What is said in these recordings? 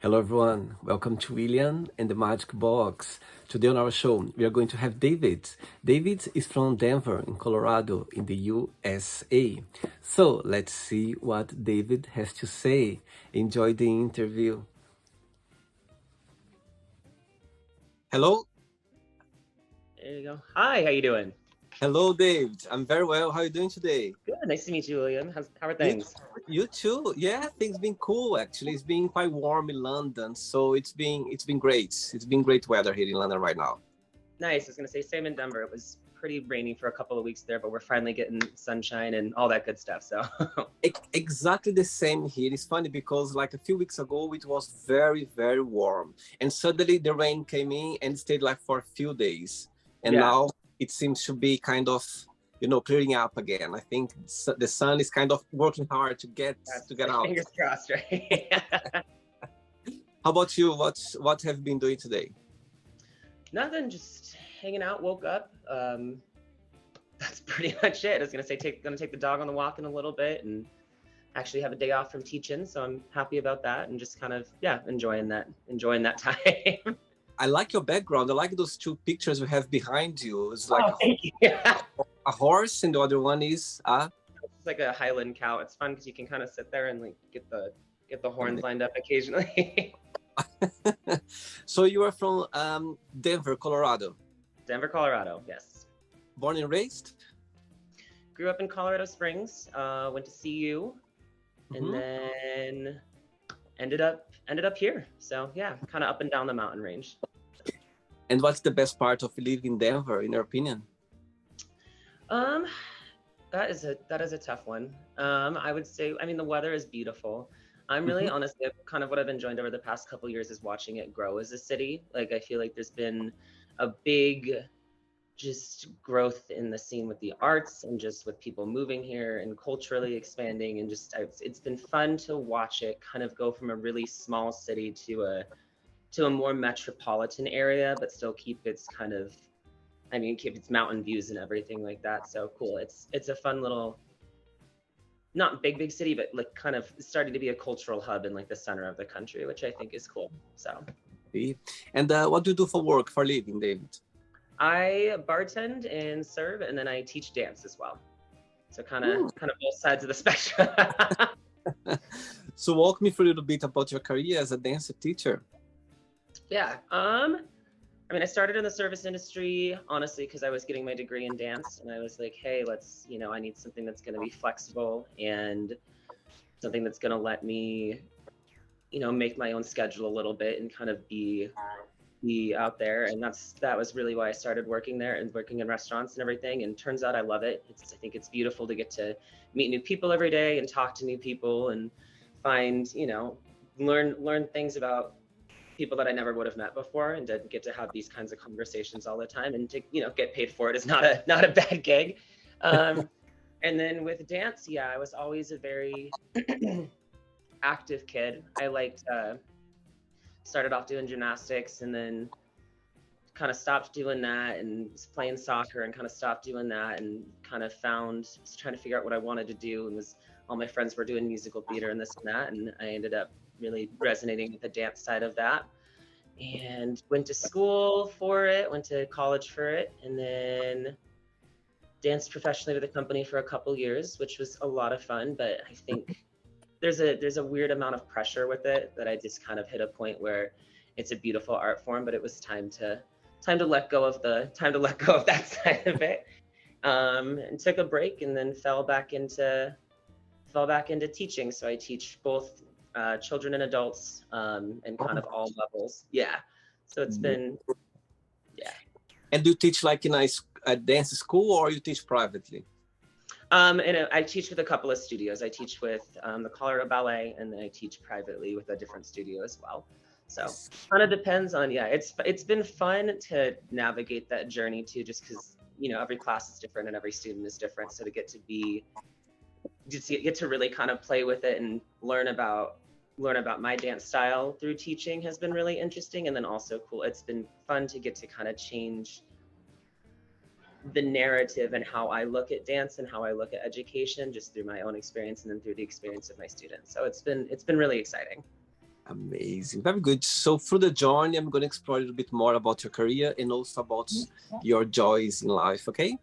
Hello, everyone. Welcome to William and the Magic Box. Today on our show, we are going to have David. David is from Denver, in Colorado, in the USA. So let's see what David has to say. Enjoy the interview. Hello. There you go. Hi, how you doing? Hello, David. I'm very well. How are you doing today? Good. Nice to meet you, William. How are You, things? you too. Yeah, things been cool actually. It's been quite warm in London, so it's been great. It's been great weather here in London right now. Nice. I was gonna say same in Denver. It was pretty rainy for a couple of weeks there, but we're finally getting sunshine and all that good stuff. So Exactly the same here. It's funny because like a few weeks ago it was very, very warm, and suddenly the rain came in and stayed like for a few days, and yeah, now it seems to be kind of clearing up again. I think the sun is kind of working hard to get that's to get out. fingers crossed, right? How about you? What have you been doing today? Nothing, just hanging out. Woke up. That's pretty much it. I was gonna say gonna take the dog on the walk in a little bit and actually have a day off from teaching, so I'm happy about that and just kind of enjoying that time. I like your background. I like those two pictures you have behind you. It's like Oh, thank you. a horse, and the other one is It's like a Highland cow. It's fun because you can kind of sit there and like get the horns lined up occasionally. So you are from Denver, Colorado. Denver, Colorado. Yes. Born and raised? Grew up in Colorado Springs. Went to CU, and Mhm. then ended up here. So yeah, kind of up and down the mountain range. And what's the best part of living in Denver, in your opinion? Um, that is a tough one. I would say, I mean, the weather is beautiful. I'm really Mhm. honestly kind of what I've enjoyed over the past couple years is watching it grow as a city. Like I feel like there's been a big just growth in the scene with the arts and just with people moving here and culturally expanding and just it's been fun to watch it kind of go from a really small city to a more metropolitan area, but still keep its kind of, I mean, keep its mountain views and everything like that. So cool. It's a fun little, not big city, but like kind of starting to be a cultural hub in like the center of the country, which I think is cool. So See? And what do you do for work, for living, David? I bartend and serve, and then I teach dance as well. So Hmm. kind of both sides of the spectrum. So walk me through a little bit about your career as a dance teacher. Yeah. I mean, I started in the service industry, honestly, because I was getting my degree in dance, and I was like, hey, I need something that's going to be flexible and something that's going to let me, make my own schedule a little bit and kind of be out there. And that was really why I started working there and working in restaurants and everything. And turns out I love it. I think it's beautiful to get to meet new people every day and talk to new people and find, learn things about people that I never would have met before, and to get to have these kinds of conversations all the time and to get paid for it is not a bad gig. Um, and then with dance, yeah, I was always a very active kid. I liked started off doing gymnastics and then kind of stopped doing that and was playing soccer and kind of stopped doing that and kind of was trying to figure out what I wanted to do, and was all my friends were doing musical theater and this and that, and I ended up really resonating with the dance side of that and went to school for it, went to college for it, and then danced professionally with a company for a couple years, which was a lot of fun. But I think there's a weird amount of pressure with it that I just kind of hit a point where it's a beautiful art form, but it was time to let go of that side of it. And took a break and then fell back into teaching. So I teach both children and adults, and kind of all levels. Yeah. So it's been, yeah. And do you teach like in a dance school, or you teach privately? And I teach with a couple of studios. I teach with the Colorado Ballet, and then I teach privately with a different studio as well. So kind of depends on, yeah, it's been fun to navigate that journey too, just because, every class is different and every student is different. So to get to really kind of play with it and learn about my dance style through teaching has been really interesting. And then also cool, it's been fun to get to kind of change the narrative and how I look at dance and how I look at education just through my own experience and then through the experience of my students. So it's been really exciting. Amazing. Very good. So through the journey, I'm going to explore a little bit more about your career and also about your joys in life, okay?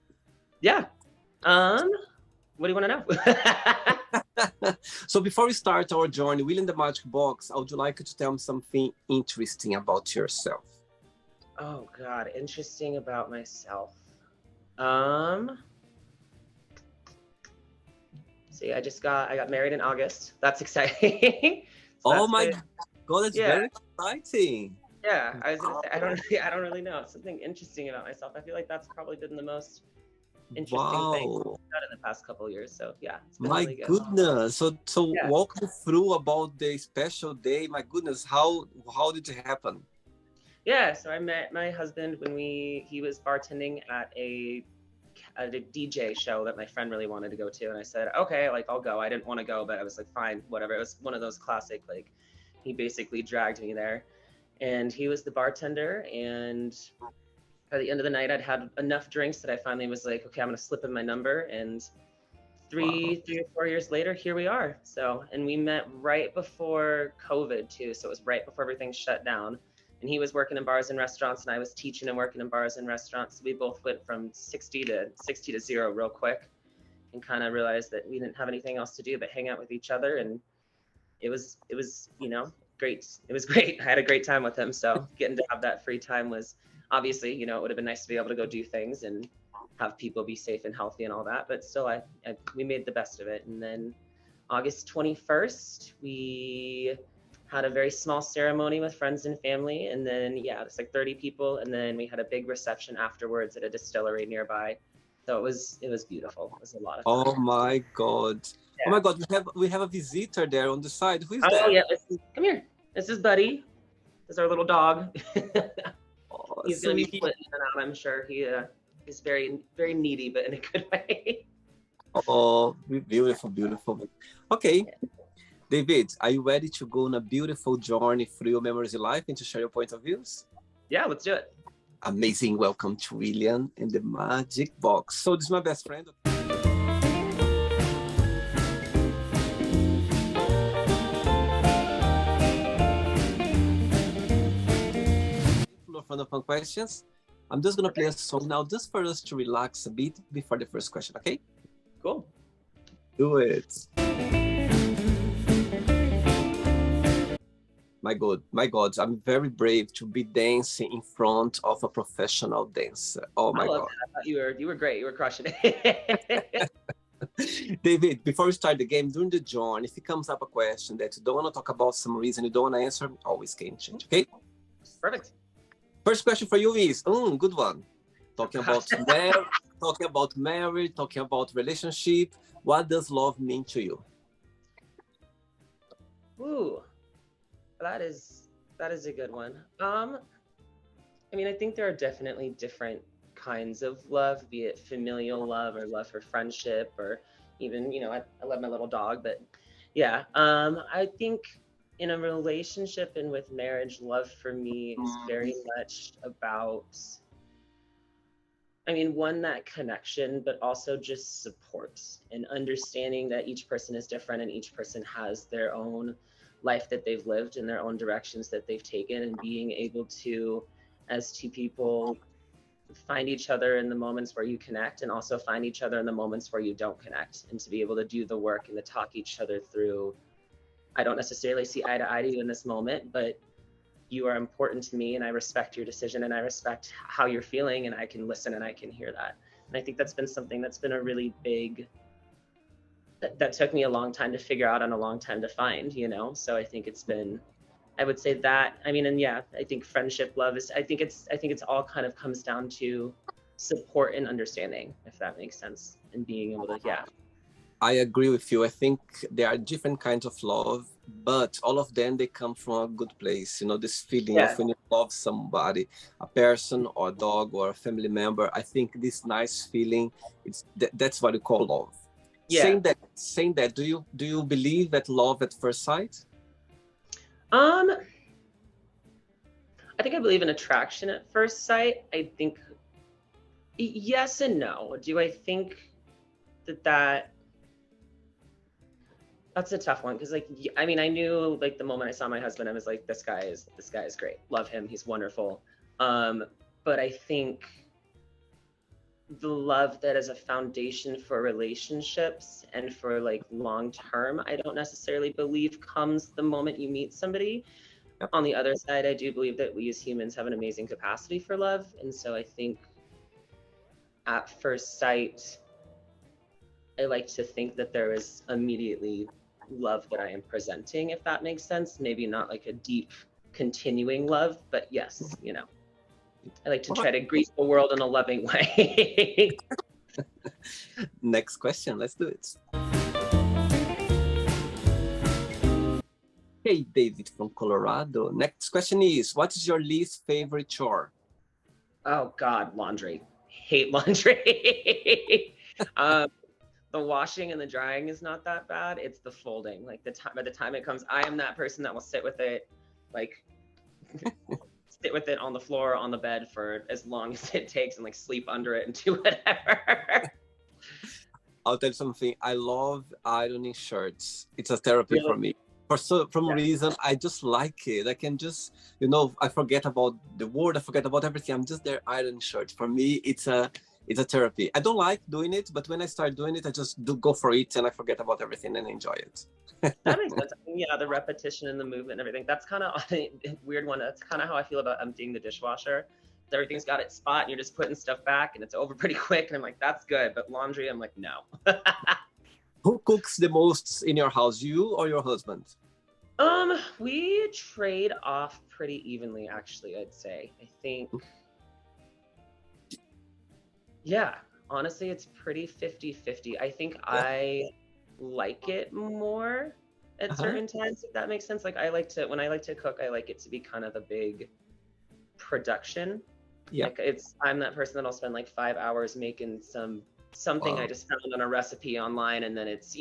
Yeah. What do you want to know? So before we start our journey, William the Magic Box, I would like you to tell me something interesting about yourself. Oh God, interesting about myself. Um, See, I got married in August. That's exciting. So Oh that's my good. God, that's Yeah, very exciting. yeah. I was gonna Wow. say I don't really know. Something interesting about myself. I feel like that's probably been the most interesting thing Wow. I've done in the past couple of years. So yeah, it's been My really good. goodness. So Yeah. walk me through about the special day. My goodness, how did it happen? Yeah. So I met my husband when he was bartending at a DJ show that my friend really wanted to go to, and I said, okay, like I'll go. I didn't want to go, but I was like, fine, whatever. It was one of those classic, like he basically dragged me there, and he was the bartender. And by the end of the night, I'd had enough drinks that I finally was like, okay, I'm gonna slip in my number. And Wow. 3 or 4 years later, here we are. So, and we met right before COVID too. So it was right before everything shut down. And he was working in bars and restaurants, and I was teaching and working in bars and restaurants. So we both went from 60 to 0 real quick, and kind of realized that we didn't have anything else to do but hang out with each other. And it was great. It was great. I had a great time with him. So getting to have that free time was obviously, it would have been nice to be able to go do things and have people be safe and healthy and all that. But still, we made the best of it. And then August 21st, we had a very small ceremony with friends and family. And then, yeah, it's like 30 people. And then we had a big reception afterwards at a distillery nearby. So it was beautiful. It was a lot of fun. Oh my God. Oh Yeah. my God, we have a visitor there on the side. Who is Oh that? yeah, come here. This is Buddy. This is our little dog. Oh, He's gonna be sweet. flitting in and out. I'm sure he's very very needy, but in a good way. Oh, beautiful, beautiful. Okay, David, are you ready to go on a beautiful journey through your memories in life and to share your point of views? Yeah, let's do it. Amazing. Welcome to William and the Magic Box. So this is my best friend. Full of fun questions. I'm just gonna play a song now, just for us to relax a bit before the first question. Okay? Cool. Do it. My God, I'm very brave to be dancing in front of a professional dancer. Oh I my love God. that. I thought you were great. You were crushing it. David, before we start the game, during the journey, if it comes up a question that you don't want to talk about some reason, you don't want to answer, always can change, okay? Perfect. First question for you is, good one. Talking about marriage, talking about relationship. What does love mean to you? Ooh, that is a good one. I mean, I think there are definitely different kinds of love, be it familial love or love for friendship, or even, I love my little dog, but yeah, I think in a relationship and with marriage, love for me is very much about, I mean, one, that connection, but also just support and understanding that each person is different and each person has their own life that they've lived and their own directions that they've taken, and being able to, as two people, find each other in the moments where you connect, and also find each other in the moments where you don't connect, and to be able to do the work and to talk each other through, I don't necessarily see eye to eye to you in this moment, but you are important to me and I respect your decision and I respect how you're feeling, and I can listen and I can hear that. And I think that's been something that's been a really big, that took me a long time to figure out and a long time to find, So I think it's been, I would say that, I mean, and yeah, I think friendship, love is, I think it's all kind of comes down to support and understanding, if that makes sense, and being able to, yeah. I agree with you. I think there are different kinds of love, but all of them, they come from a good place. This feeling of when you love somebody, a person or a dog or a family member. I think this nice feeling, that's what you call love. Yeah. Saying that, do you believe that love at first sight? I think I believe in attraction at first sight. I think yes and no. Do I think that That's a tough one because, like, I mean, I knew like the moment I saw my husband, I was like, this guy is great. Love him. He's wonderful. Um, but I think the love that is a foundation for relationships and for like long term, I don't necessarily believe comes the moment you meet somebody. Yep. On the other side, I do believe that we as humans have an amazing capacity for love, and so I think at first sight, I like to think that there is immediately love that I am presenting, if that makes sense. Maybe not like a deep, continuing love, but yes, you know, I like to All try right. to greet the world in a loving way. Next question. Let's do it. Hey, David from Colorado. Next question is, what is your least favorite chore? Oh God, laundry. Hate laundry. um, the washing and the drying is not that bad. It's the folding. Like the time by the time it comes, I am that person that will sit with it, like sit with it on the floor, on the bed for as long as it takes and like sleep under it and do whatever. I'll tell you something. I love ironing shirts. It's a therapy Really? for me. For some Yeah. reason, I just like it. I can just, I forget about the word. I forget about everything. I'm just there ironing shirts. For me, it's a therapy. I don't like doing it, but when I start doing it, I just do go for it and I forget about everything and enjoy it. That makes sense. I mean, yeah, the repetition and the movement and everything. That's kind of a weird one. That's kind of how I feel about emptying the dishwasher. Everything's got its spot and you're just putting stuff back and it's over pretty quick. And I'm like, that's good. But laundry, I'm like, no. Who cooks the most in your house, you or your husband? We trade off pretty evenly, actually, I'd say. I think, yeah, honestly, it's pretty 50-50. I think Yeah. I like it more at Uh-huh. certain times, if that makes sense. Like when I like to cook, I like it to be kind of a big production. Yeah. Like I'm that person that'll spend like 5 hours making something I Wow. just found on a recipe online, and then it's,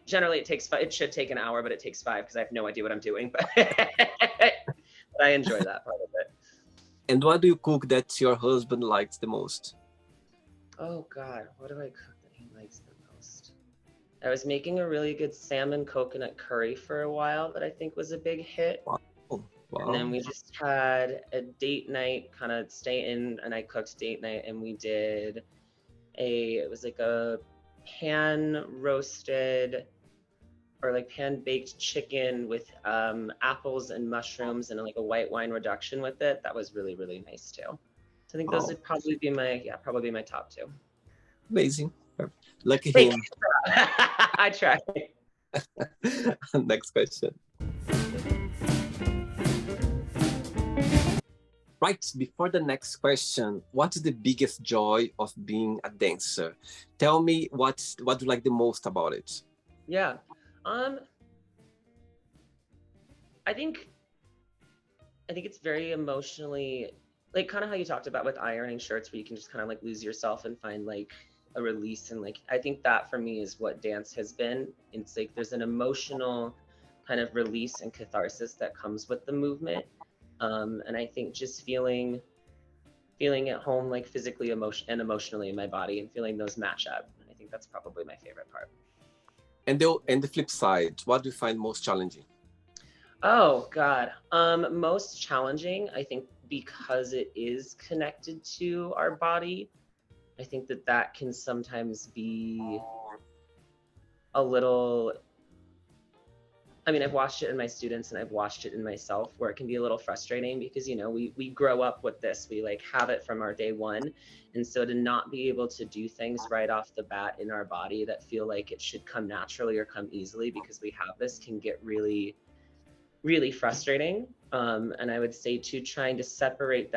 generally it should take an hour, but it takes 5 because I have no idea what I'm doing. But but I enjoy that part of it. And what do you cook that your husband likes the most? Oh God, what do I cook that he likes the most? I was making a really good salmon coconut curry for a while that I think was a big hit. Wow. And then Wow. we just had a date night, kind of stay in, and I cooked date night, and we did it was like a pan roasted or like pan baked chicken with apples and mushrooms and like a white wine reduction with it. That was really, really nice too. So I think those Wow. would probably be my top two. Amazing. Lucky Thank him. you. I try. Next question. Right, before the next question, what is the biggest joy of being a dancer? Tell me what you like the most about it. Yeah. Um, I think it's very emotionally, like kind of how you talked about with ironing shirts, where you can just kind of like lose yourself and find like a release. And like I think that for me is what dance has been. It's like there's an emotional kind of release and catharsis that comes with the movement. And I think just feeling at home, like physically and emotionally in my body, and feeling those match up. I think that's probably my favorite part. And the flip side, what do you find most challenging? Oh God. Most challenging, I think, because it is connected to our body. I think that can sometimes be a little. I mean, I've watched it in my students and I've watched it in myself, where it can be a little frustrating because, we grow up with this. We like have it from our day one. And so to not be able to do things right off the bat in our body that feel like it should come naturally or come easily because we have this can get really, really frustrating. And I would say too, trying to separate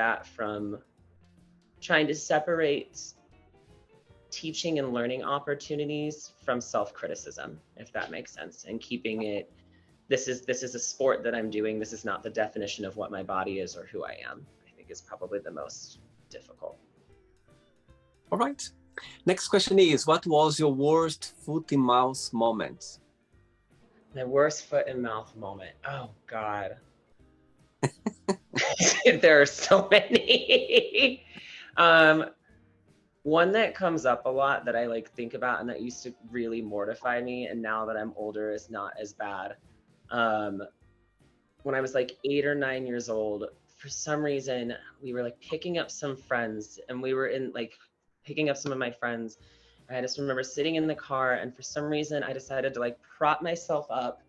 teaching and learning opportunities from self-criticism, if that makes sense, and keeping it, this is a sport that I'm doing. This is not the definition of what my body is or who I am, I think is probably the most difficult. All right. Next question is, what was your worst foot in mouth moment? My worst foot and mouth moment. Oh God. There are so many. One that comes up a lot that I like think about and that used to really mortify me, and now that I'm older is not as bad. Um, when I was like 8 or 9 years old, for some reason we were like picking up some friends, and we were in like picking up some of my friends. I just remember sitting in the car, and for some reason I decided to like prop myself up.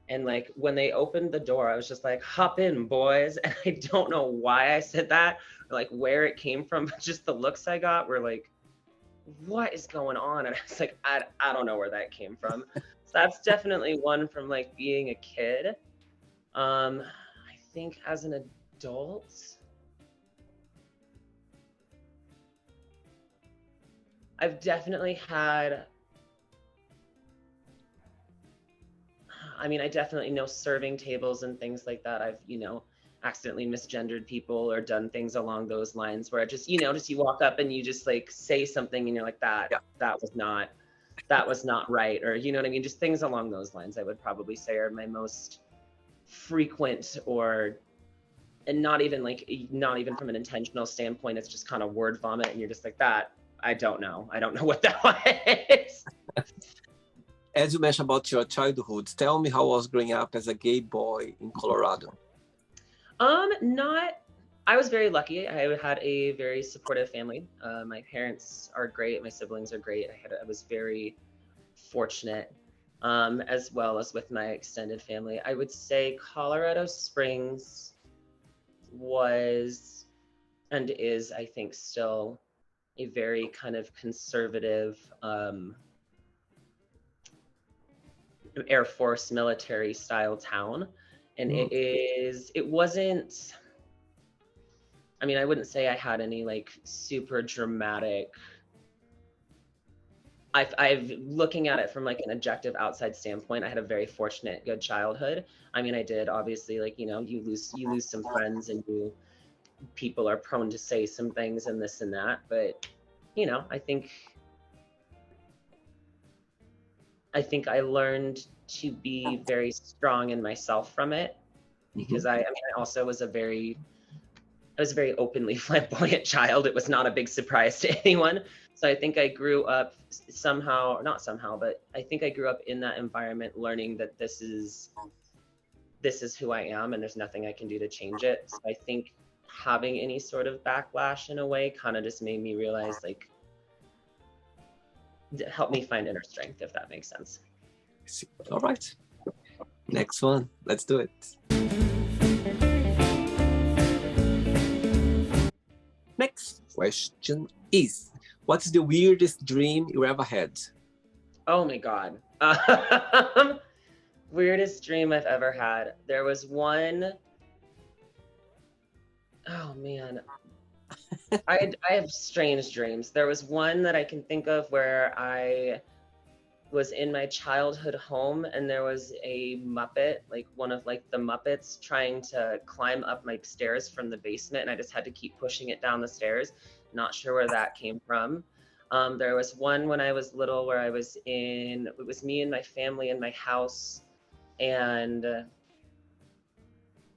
And like when they opened the door, I was just like, hop in, boys. And I don't know why I said that or like where it came from, but just the looks I got were like, what is going on? And I was like, I don't know where that came from. So that's definitely one from like being a kid. I think as an adult, I've definitely had, I mean, I definitely know serving tables and things like that. I've, accidentally misgendered people or done things along those lines where just you walk up and you just like say something and you're like, Yeah. that was not right. Or, you know what I mean? Just things along those lines, I would probably say are my most frequent and not even from an intentional standpoint. It's just kind of word vomit. And you're just like that. I don't know. I don't know what that was. As you mentioned about your childhood, tell me how was growing up as a gay boy in Colorado. Not. I was very lucky. I had a very supportive family. My parents are great. My siblings are great. I was very fortunate, as well as with my extended family. I would say Colorado Springs was and is, I think, still a very kind of conservative Air Force military style town. And it wasn't, I mean, I wouldn't say I had any like super dramatic. I've looking at it from like an objective outside standpoint, I had a very fortunate, good childhood. I mean, I did obviously, like, you lose some friends, and people are prone to say some things and this and that, but I think I learned to be very strong in myself from it, because I mean, I also was I was a very openly flamboyant child. It was not a big surprise to anyone. So I think I grew up somehow, not somehow, but I think I grew up in that environment learning that this is who I am and there's nothing I can do to change it. So I think having any sort of backlash in a way kind of just made me realize, like, help me find inner strength, if that makes sense. All right. Next one. Let's do it. Next question is, what's the weirdest dream you ever had? Oh my God. Weirdest dream I've ever had. There was one, oh man. I have strange dreams. There was one that I can think of where I was in my childhood home, and there was a Muppet, like one of like the Muppets, trying to climb up my stairs from the basement, and I just had to keep pushing it down the stairs. Not sure where that came from. There was one when I was little where it was me and my family in my house, and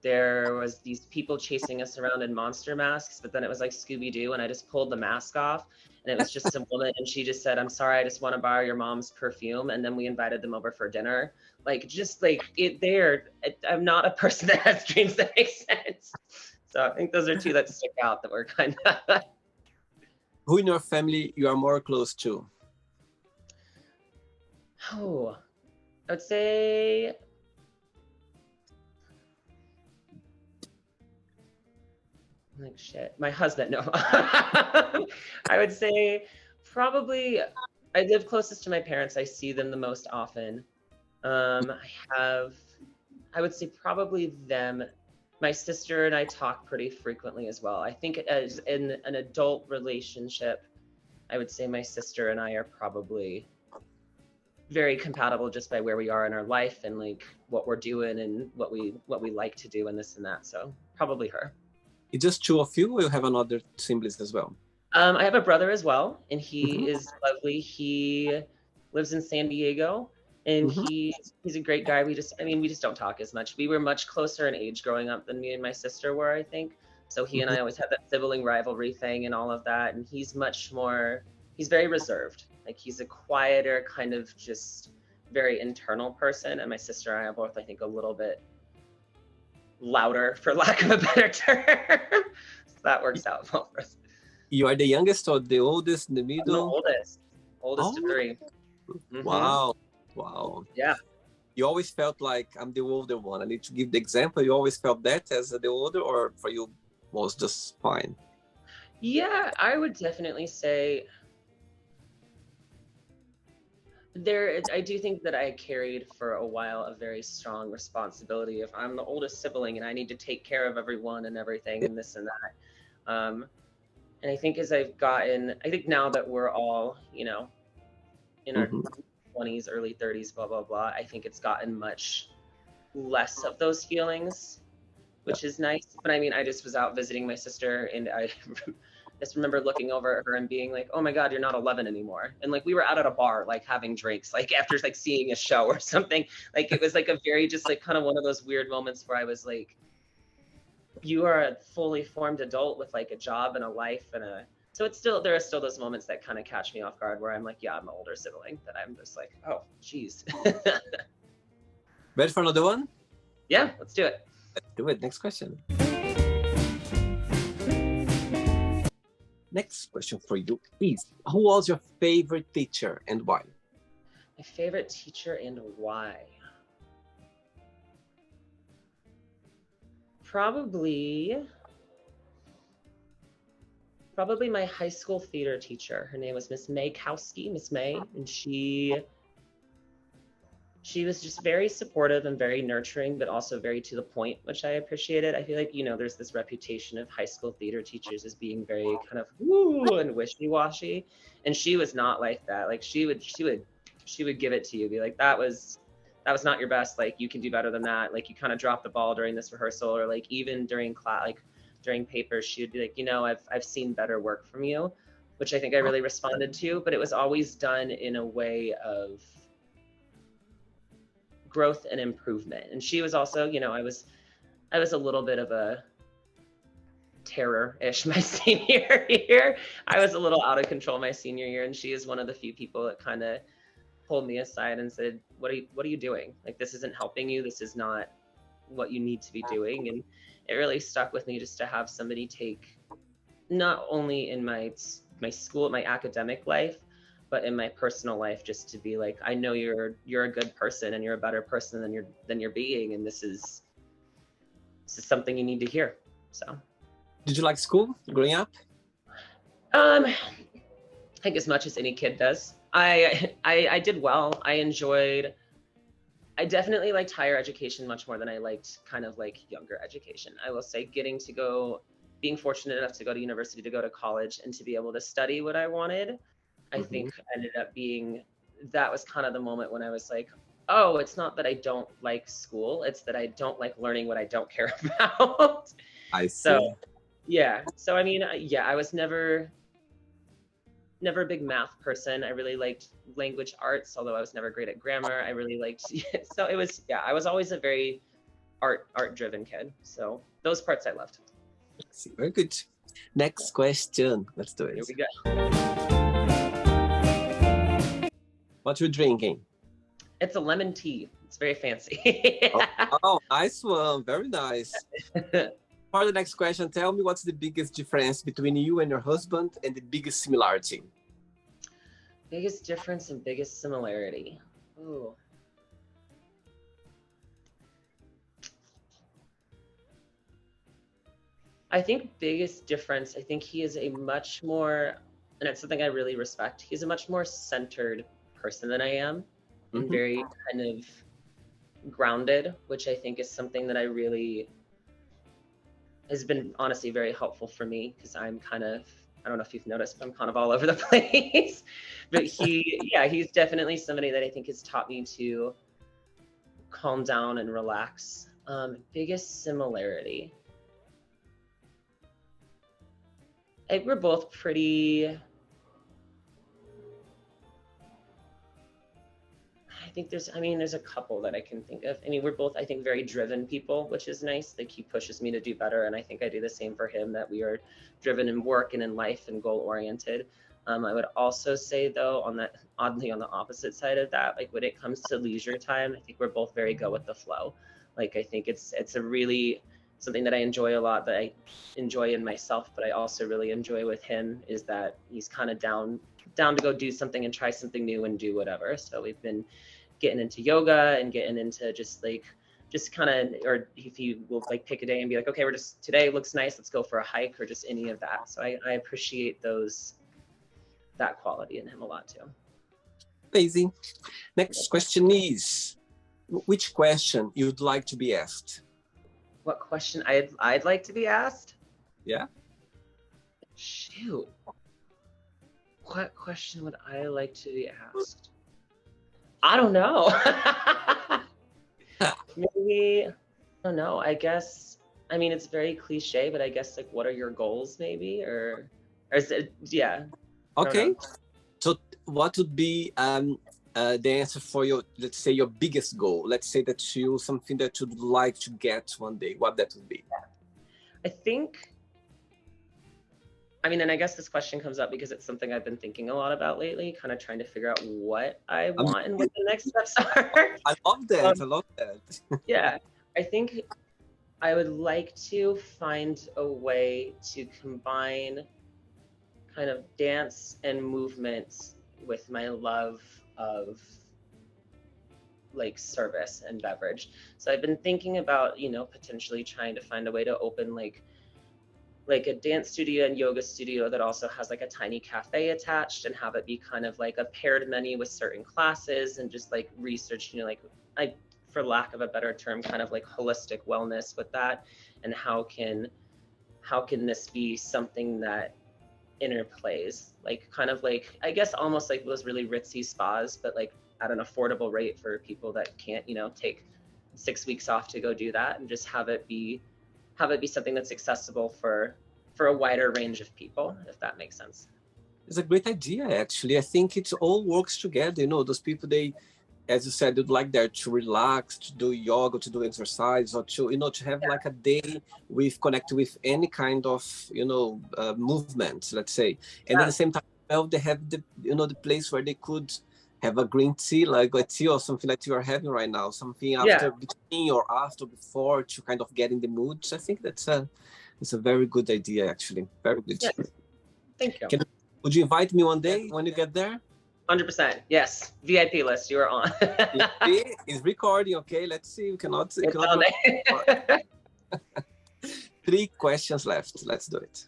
there was these people chasing us around in monster masks, but then it was like Scooby-Doo, and I just pulled the mask off, and it was just a woman, and she just said, "I'm sorry, I just want to borrow your mom's perfume," and then we invited them over for dinner. Like, just like I'm not a person that has dreams that make sense. So I think those are two that stick out that were kind of. Who in your family you are more close to? Oh, I would say like shit. My husband, no. I would say probably I live closest to my parents. I see them the most often. I would say probably them. My sister and I talk pretty frequently as well. I think as in an adult relationship, I would say my sister and I are probably very compatible just by where we are in our life and like what we're doing and what we like to do and this and that. So probably her. It's just two of you, or you have another siblings as well? I have a brother as well, and he is lovely. He lives in San Diego, and he's a great guy. We just don't talk as much. We were much closer in age growing up than me and my sister were, I think. So he and Mhm. I always had that sibling rivalry thing and all of that. And he's very reserved. Like he's a quieter, kind of just very internal person. And my sister and I are both, I think, a little bit louder, for lack of a better term. So that works out well for us. You are the youngest or the oldest in the I'm the middle? oldest of Oh, three. wow. Wow. Yeah. You always felt like I'm the older one. I need to give the example. You always felt that as the older, or for you was just fine? Yeah, I would definitely say I do think that I carried for a while a very strong responsibility. If I'm the oldest sibling and I need to take care of everyone and everything Yeah. and this and that. And I think I think now that we're all, in our Mhm. 20s, early 30s, blah, blah, blah, I think it's gotten much less of those feelings, Yeah. which is nice. But I mean, I just was out visiting my sister and I just remember looking over at her and being like, oh my God, you're not 11 anymore. And like, we were out at a bar, like having drinks, like after like seeing a show or something. Like it was like a very, just like kind of one of those weird moments where I was like, you are a fully formed adult with like a job and a life so there are still those moments that kind of catch me off guard where I'm like, yeah, I'm the older sibling, that I'm just like, oh, geez. Ready for another one? Yeah, let's do it. Let's do it. Next question. Next question for you is, who was your favorite teacher and why? My favorite teacher and why? Probably my high school theater teacher. Her name was Miss May Kowski, Miss May, and she was just very supportive and very nurturing, but also very to the point, which I appreciated. I feel like, there's this reputation of high school theater teachers as being very kind of woo and wishy-washy. And she was not like that. Like she would give it to you, be like, that was not your best. Like you can do better than that. Like you kind of dropped the ball during this rehearsal, or like even during class, like during papers, she would be like, I've seen better work from you, which I think I really responded to, but it was always done in a way of growth and improvement. And she was also, I was a little bit of a terror-ish my senior year. I was a little out of control my senior year, and she is one of the few people that kind of pulled me aside and said, what are you doing? Like, this isn't helping you. This is not what you need to be doing. And it really stuck with me just to have somebody take, not only in my school, my academic life, but in my personal life, just to be like, I know you're a good person and you're a better person than you're being, and this is something you need to hear. So Did you like school growing up? I think as much as any kid does. I did well. I definitely liked higher education much more than I liked kind of like younger education. I will say being fortunate enough to go to university, to go to college, and to be able to study what I wanted, I think ended up being, that was kind of the moment when I was like, oh, it's not that I don't like school, it's that I don't like learning what I don't care about. I So see. yeah. So I mean, yeah, I was never a big math person. I really liked language arts, although I was never great at grammar. I really liked, so it was, yeah, I was always a very art driven kid. So those parts I loved. I see. Very good. Next question. Let's do Here it. we go. What you drinking? It's a lemon tea. It's very fancy. Oh, nice one. Very nice. For the next question, tell me what's the biggest difference between you and your husband and the biggest similarity? Biggest difference and biggest similarity. Ooh. I think biggest difference, I think he is a much more, and it's something I really respect, he's a much more centered person than I am, and very kind of grounded, which I think is something that has been honestly very helpful for me, because I'm kind of, I don't know if you've noticed, but I'm kind of all over the place. But he's definitely somebody that I think has taught me to calm down and relax. Biggest similarity. I think we're both pretty, I think there's a couple that I can think of. I mean, we're both, I think, very driven people, which is nice. Like he pushes me to do better, and I think I do the same for him. That we are driven in work and in life and goal oriented. I would also say though, on that oddly on the opposite side of that, like when it comes to leisure time, I think we're both very go with the flow. Like I think it's a really something that I enjoy a lot, that I enjoy in myself, but I also really enjoy with him is that he's kind of down to go do something and try something new and do whatever. So we've been getting into yoga and getting into just kind of, or if you will like pick a day and be like, okay, we're just, today looks nice, let's go for a hike, or just any of that. So I appreciate that quality in him a lot too. Amazing. Next question is, which question you'd like to be asked? What question I'd like to be asked? Yeah. Shoot. What question would I like to be asked? I don't know. Maybe, I don't know. I guess, I mean, it's very cliche, but I guess like, what are your goals maybe? Or is it, yeah. Okay. So what would be the answer for your, let's say, your biggest goal? Let's say that something that you'd like to get one day, what that would be? I think, I mean, and I guess this question comes up because it's something I've been thinking a lot about lately, kind of trying to figure out what I want and what the next steps are. I love that. I love that. Yeah, I think I would like to find a way to combine kind of dance and movement with my love of like service and beverage. So I've been thinking about, potentially trying to find a way to open like a dance studio and yoga studio that also has like a tiny cafe attached, and have it be kind of like a paired menu with certain classes, and just like research, for lack of a better term, kind of like holistic wellness with that. And how can this be something that interplays, like kind of like, I guess almost like those really ritzy spas, but like at an affordable rate for people that can't, take 6 weeks off to go do that, and just have it be something that's accessible for a wider range of people, if that makes sense. It's a great idea, actually. I think it all works together. Those people, they, as you said, they'd like there to relax, to do yoga, to do exercise, or to, to have like a day with connect with any kind of, movement, let's say. And at the same time, well, they have the, the place where they could have a green tea, like a tea or something like you are having right now, something after, between or after, before, to kind of get in the mood. So I think it's a very good idea, actually. Very good. Yeah. Thank you. Would you invite me one day when you get there? 100%. Yes. VIP list. You are on. It's recording. Okay. Let's see. You cannot 3 questions left. Let's do it.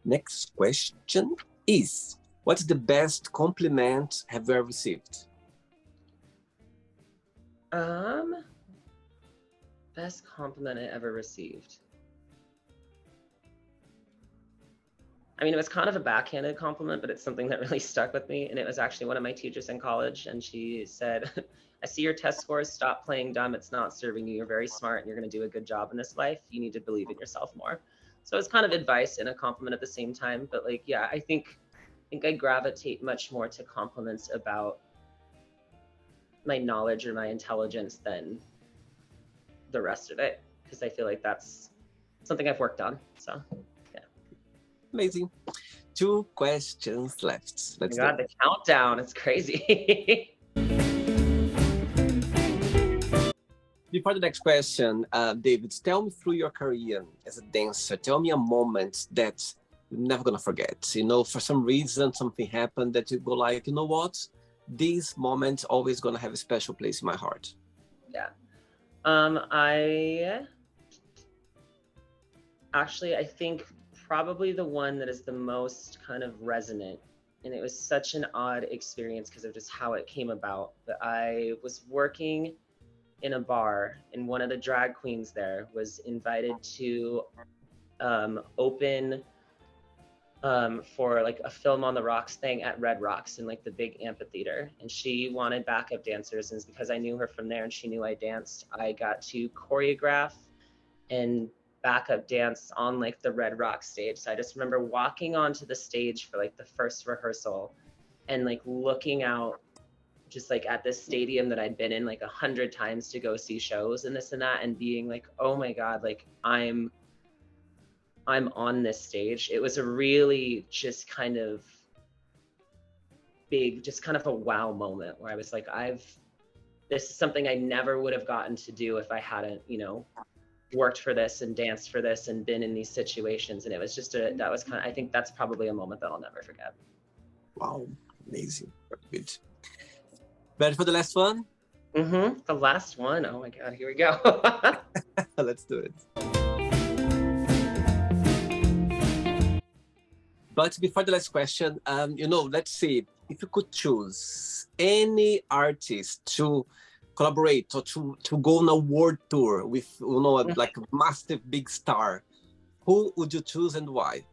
Next question is, what's the best compliment have you ever received? Best compliment I ever received. I mean, it was kind of a backhanded compliment, but it's something that really stuck with me. And it was actually one of my teachers in college. And she said, I see your test scores. Stop playing dumb. It's not serving you. You're very smart and you're going to do a good job in this life. You need to believe in yourself more. So it's kind of advice and a compliment at the same time. But like, yeah, I think I gravitate much more to compliments about my knowledge or my intelligence than the rest of it, because I feel like that's something I've worked on. So yeah. Amazing. 2 questions left. Let's go. The countdown, it's crazy. Before the next question, David, tell me through your career as a dancer, tell me a moment that you're never going to forget. For some reason, something happened that you go like, you know what? This moment always going to have a special place in my heart. Yeah. I think probably the one that is the most kind of resonant, and it was such an odd experience because of just how it came about, but I was working in a bar, and one of the drag queens there was invited to open for like a Film on the Rocks thing at Red Rocks in like the big amphitheater, and she wanted backup dancers, and because I knew her from there and she knew I danced, I got to choreograph and backup dance on like the Red Rocks stage. So I just remember walking onto the stage for like the first rehearsal and like looking out just like at this stadium that I'd been in like 100 times to go see shows and this and that, and being like, oh my God, like I'm on this stage. It was a really just kind of big, just kind of a wow moment where I was like, this is something I never would have gotten to do if I hadn't, worked for this and danced for this and been in these situations. And it was just I think that's probably a moment that I'll never forget. Wow, amazing. Very good. Ready for the last one? The last one. Oh my God, here we go. Let's do it. But before the last question, let's see, if you could choose any artist to collaborate or to go on a world tour with, like a massive big star, who would you choose and why?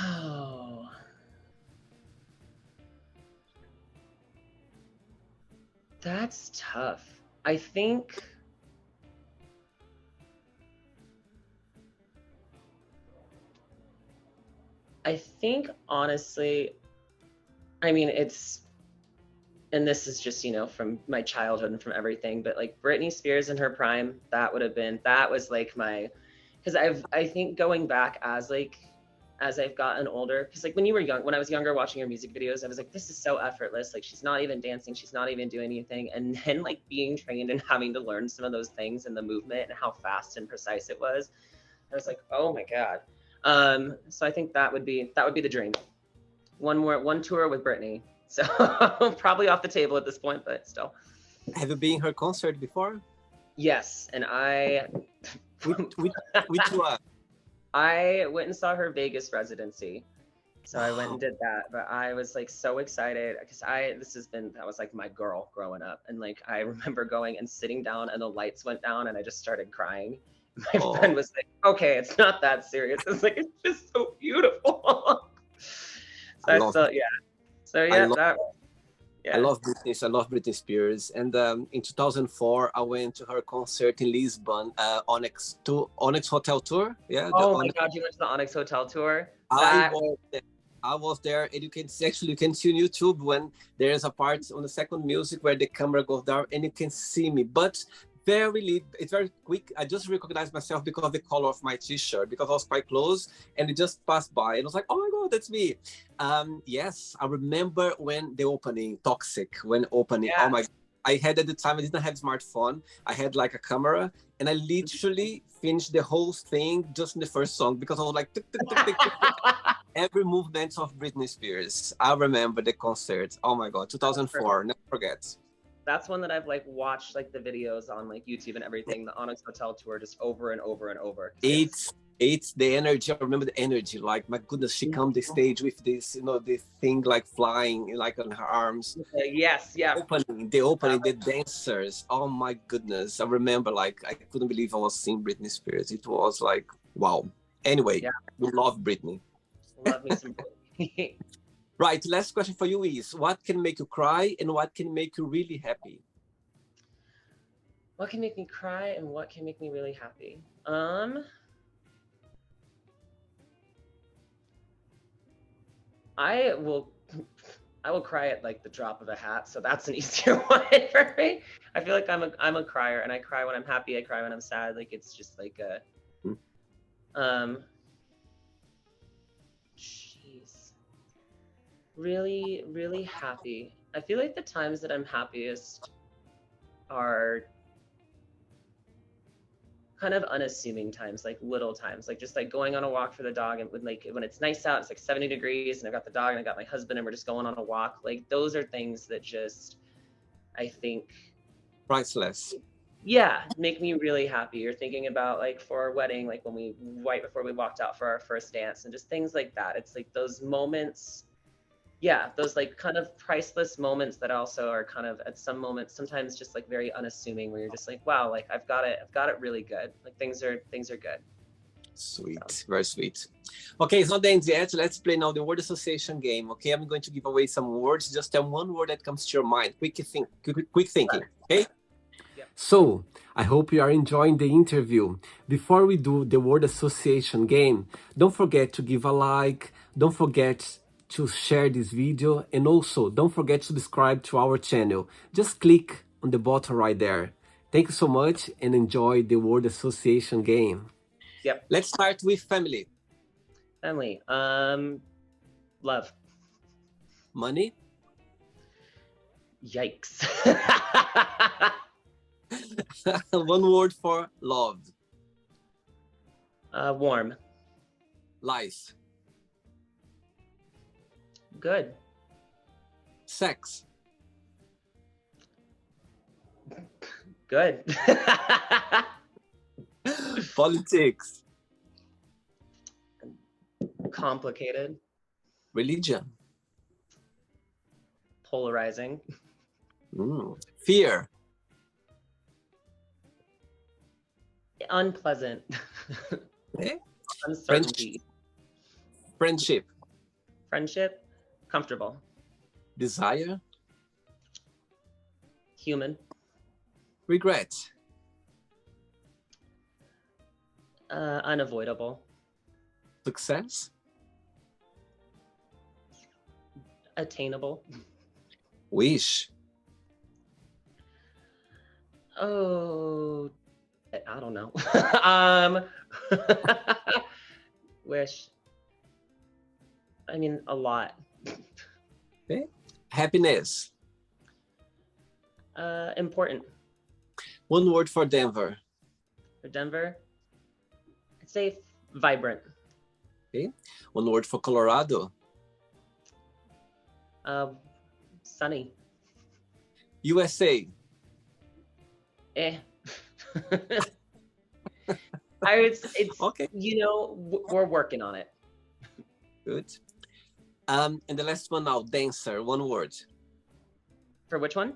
Oh, that's tough. I think honestly, I mean, and this is just, from my childhood and from everything, but like Britney Spears in her prime, that was like because I think going back as I've gotten older, because like when I was younger watching her music videos, I was like, this is so effortless. Like she's not even dancing, she's not even doing anything. And then like being trained and having to learn some of those things and the movement and how fast and precise it was, I was like, oh my God. So I think that would be the dream. One tour with Britney. So probably off the table at this point, but still. Have you been in her concert before? Yes, and Which one? I went and saw her Vegas residency. So I went and did that, but I was like so excited because that was like my girl growing up. And like, I remember going and sitting down and the lights went down and I just started crying. My friend was like, okay, it's not that serious. It's like, it's just so beautiful. So I love Britney. I love Britney Spears. And in 2004, I went to her concert in Lisbon, Onyx Hotel Tour. Yeah. Oh my God, you went to the Onyx Hotel Tour? I was there, and you can see on YouTube when there's a part on the second music where the camera goes down and you can see me. But it's very quick. I just recognized myself because of the color of my t-shirt, because I was quite close and it just passed by and I was like, oh my God, that's me. Yes, I remember when the opening, Toxic, Yeah. Oh my, I had at the time, I didn't have smartphone. I had like a camera and I literally finished the whole thing just in the first song because I was like, tick, tick, tick, tick, tick. Every movement of Britney Spears. I remember the concert. Oh my God, 2004, never forget. That's one that I've like watched like the videos on like YouTube and everything, the Onyx Hotel Tour, just over and over and over. It's the energy. I remember the energy. Like, my goodness, she come the stage with this, this thing like flying like on her arms. Yes, yeah. The opening, the dancers. Oh my goodness. I remember like I couldn't believe I was seeing Britney Spears. It was like, wow. Anyway, we love Britney. Love me some Britney. Right, last question for you is, what can make you cry and what can make you really happy? What can make me cry and what can make me really happy? I will cry at like the drop of a hat, so that's an easier one for me. I feel like I'm a crier, and I cry when I'm happy, I cry when I'm sad. Like, it's just like really, really happy. I feel like the times that I'm happiest are kind of unassuming times, like little times, like just like going on a walk for the dog, and when it's nice out, it's like 70 degrees and I've got the dog and I got my husband and we're just going on a walk. Like, those are things that just, I think, priceless. Yeah, make me really happy. Or thinking about like for our wedding, like when right before we walked out for our first dance, and just things like that. It's like those moments, those like kind of priceless moments that also are kind of at some moments sometimes just like very unassuming, where you're just like, wow, like I've got it really good. Like things are good. Sweet, very sweet. Okay, it's not the end yet. Let's play now the word association game. Okay, I'm going to give away some words. Just tell one word that comes to your mind. Quick thinking. Okay. So, I hope you are enjoying the interview. Before we do the word association game, don't forget to give a like. Don't forget to share this video, and also don't forget to subscribe to our channel. Just click on the button right there. Thank you so much and enjoy the word association game. Yep. Let's start with family. Family. Love. Money. Yikes. One word for love. Warm. Life. Good. Sex. Good. Politics. Complicated. Religion. Polarizing. Fear. Unpleasant. Okay. Uncertainty. Friendship. Friendship. Comfortable. Desire. Human. Regret. Unavoidable. Success. Attainable. Wish. Oh, I don't know. Wish. I mean, a lot. Okay. Happiness. Important. One word for Denver. For Denver, I'd say vibrant. Okay. One word for Colorado. Sunny. USA. It's Okay. You know, we're working on it. Good. And the last one now, dancer. One word. For which one?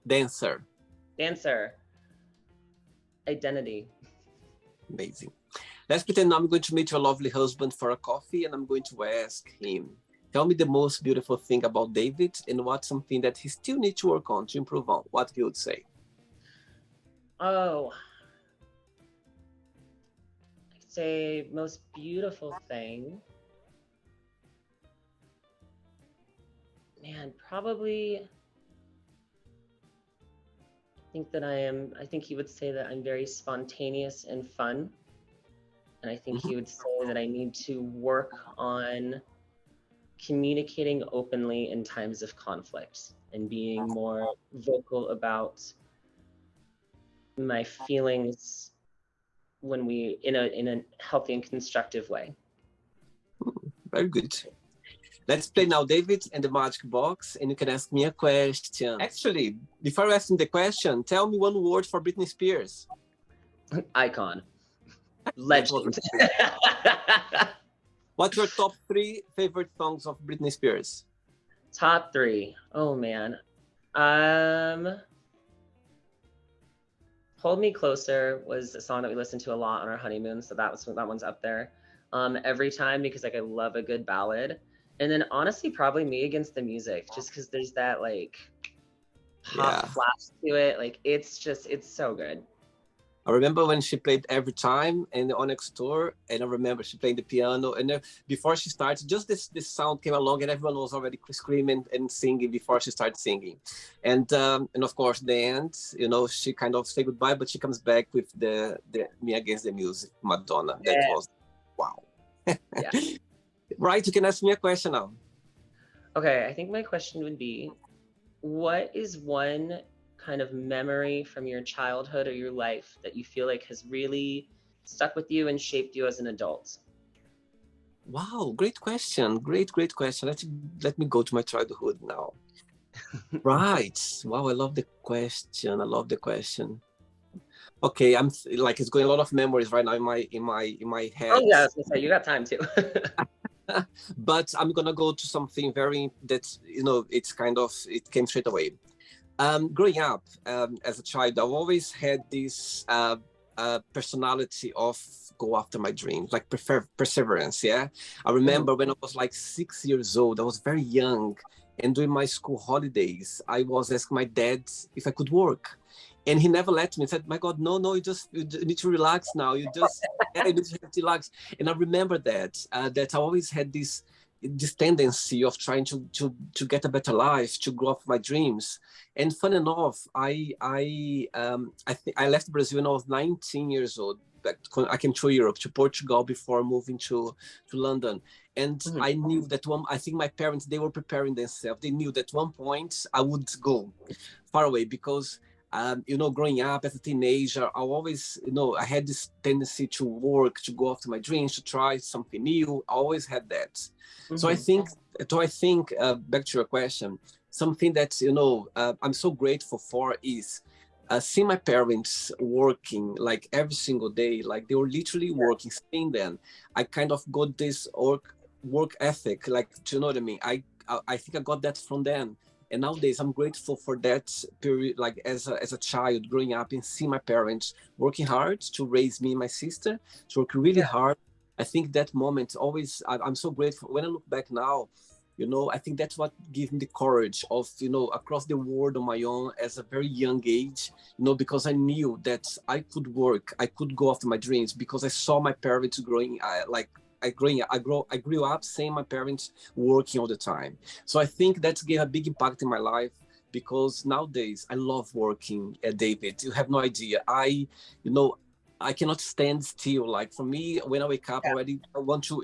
Dancer. Dancer. Identity. Amazing. Let's pretend I'm going to meet your lovely husband for a coffee, and I'm going to ask him, tell me the most beautiful thing about David and what's something that he still needs to work on, to improve on. What he would say? Oh, I'd say most beautiful thing. Man, probably. I think he would say that I'm very spontaneous and fun. And I think he would say that I need to work on communicating openly in times of conflict and being more vocal about my feelings when we in a healthy and constructive way. Very good. Let's play now, David, and the magic box, and you can ask me a question. Actually, before asking the question, tell me one word for Britney Spears. Icon. Legend. What's your top 3 favorite songs of Britney Spears? Top 3. Oh man. Hold Me Closer was a song that we listened to a lot on our honeymoon, so that one's up there. Every time, because like I love a good ballad. And then honestly, probably Me Against the Music, just because there's that like pop flash to it. Like it's so good. I remember when she played Every Time in the Onyx tour, and I remember she played the piano. And before she started, just this sound came along, and everyone was already screaming and singing before she started singing. And of course, the end, you know, she kind of say goodbye, but she comes back with the Me Against the Music, Madonna. That was wow. Yeah. Right, you can ask me a question now. Okay, I think my question would be, what is one kind of memory from your childhood or your life that you feel like has really stuck with you and shaped you as an adult? Wow, great question. Great question. Let me go to my childhood now. Right. Wow, I love the question. Okay, I'm like, it's going a lot of memories right now in my head. Oh yeah, I was gonna say, you got time too. But I'm gonna go to something very that's, you know, it came straight away. Growing up as a child, I've always had this personality of go after my dreams, like perseverance. Yeah, I remember when I was like 6 years old, I was very young, and during my school holidays, I was asking my dad if I could work. And he never let me. He said, "My God, no, you need to relax now. You need to relax." And I remember that I always had this this tendency of trying to get a better life, to grow up my dreams. And fun enough, I left Brazil when I was 19 years old. I came to Europe, to Portugal, before moving to London. And Mhm. I knew that I think my parents, they were preparing themselves. They knew that one point I would go far away because growing up as a teenager, I always, I had this tendency to work, to go after my dreams, to try something new. I always had that. So I Mhm. think, back to your question, something that, I'm so grateful for is seeing my parents working like every single day, like they were literally working, seeing them. I kind of got this work ethic, like, do you know what I mean? I think I got that from them. And nowadays I'm grateful for that period, like as a child growing up and see my parents working hard to raise me and my sister, to work really Yeah. hard. I think that moment always, I'm so grateful. When I look back now, I think that's what gave me the courage of, across the world on my own as a very young age, because I knew that I could work, I could go after my dreams because I saw my parents growing, I grew up seeing my parents working all the time. So I think that gave a big impact in my life because nowadays I love working at David. You have no idea. You know, I cannot stand still. Like for me, when I wake up already, I want to,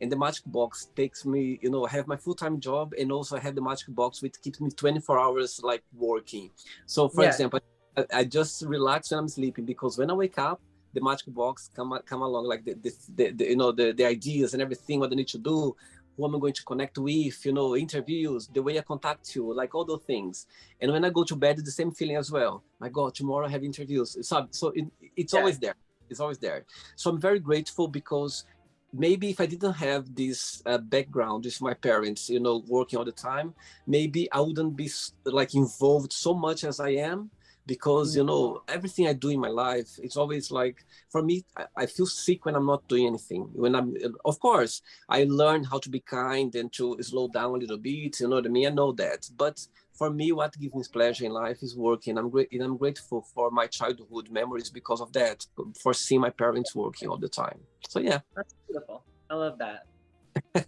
and the magic box takes me, I have my full-time job and also I have the magic box which keeps me 24 hours like working. So for Yeah. example, I just relax when I'm sleeping because when I wake up, the magic box come along like the ideas and everything, what I need to do, who am I going to connect with, interviews, the way I contact you, like all those things. And when I go to bed, it's the same feeling as well. My God, tomorrow I have interviews. It's Yeah. always there. It's always there. So I'm very grateful because maybe if I didn't have this background with my parents, working all the time, maybe I wouldn't be like involved so much as I am because, Mhm. everything I do in my life, it's always like, for me, I feel sick when I'm not doing anything. Of course, I learned how to be kind and to slow down a little bit, you know what I mean? I know that. But for me, what gives me pleasure in life is working. I'm grateful for my childhood memories because of that, for seeing my parents working all the time. So yeah. That's beautiful. I love that.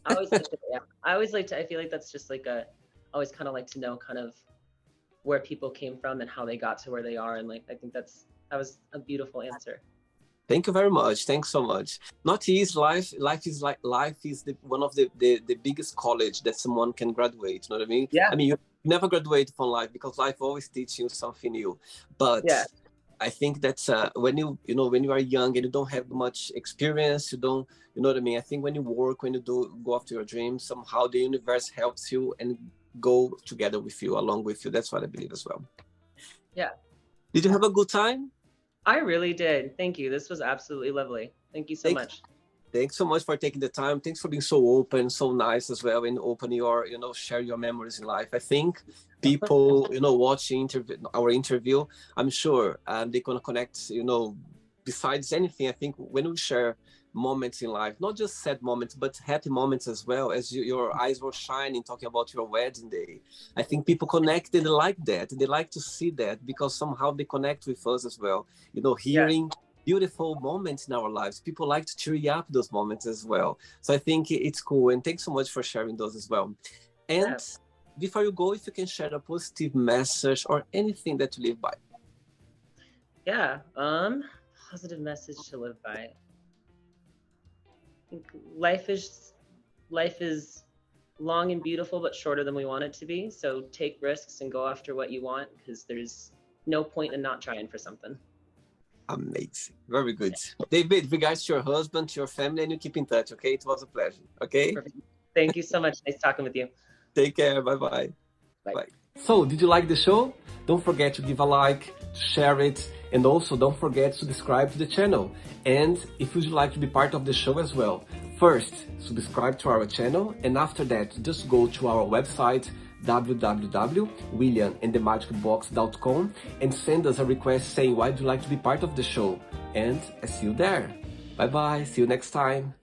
I always like to, yeah. I always like to, I feel like that's just like I always kind of like to know kind of where people came from and how they got to where they are. And like, I think that was a beautiful answer. Thank you very much. Thanks so much. Not easy life. Life is one of the biggest college that someone can graduate. You know what I mean? Yeah. I mean, you never graduate from life because life always teaches you something new. But Yeah. I think that's when when you are young and you don't have much experience, you don't, you know what I mean? I think when you work, when you do go after your dreams, somehow the universe helps you and go together with you, along with you. That's what I believe as well. Yeah. Did you have a good time? I really did. Thank you. This was absolutely lovely. Thank you so Thank much. Thanks so much for taking the time. Thanks for being so open, so nice as well, and open your, share your memories in life. I think Of course. people, watching our interview, I'm sure they're gonna connect. Besides anything, I think when we share moments in life, not just sad moments, but happy moments as well, as your eyes were shining talking about your wedding day. I think people connect and they like that. They like to see that because somehow they connect with us as well. Yeah. Hearing beautiful moments in our lives. People like to cheer up those moments as well. So I think it's cool. And thanks so much for sharing those as well. Yeah. And before you go, if you can share a positive message or anything that you live by. Yeah. Positive message to live by. I think life is long and beautiful, but shorter than we want it to be. So take risks and go after what you want because there's no point in not trying for something. Amazing. Very good. David, regards to your husband, to your family, and you keep in touch, okay? It was a pleasure, okay? Perfect. Thank you so much. Nice talking with you. Take care. Bye-bye. Bye. Bye. So, did you like the show? Don't forget to give a like, to share it, and also don't forget to subscribe to the channel. And if you'd like to be part of the show as well, first, subscribe to our channel, and after that, just go to our website, www.williamandthemagicbox.com, and send us a request saying why would you like to be part of the show. And I see you there. Bye bye, see you next time.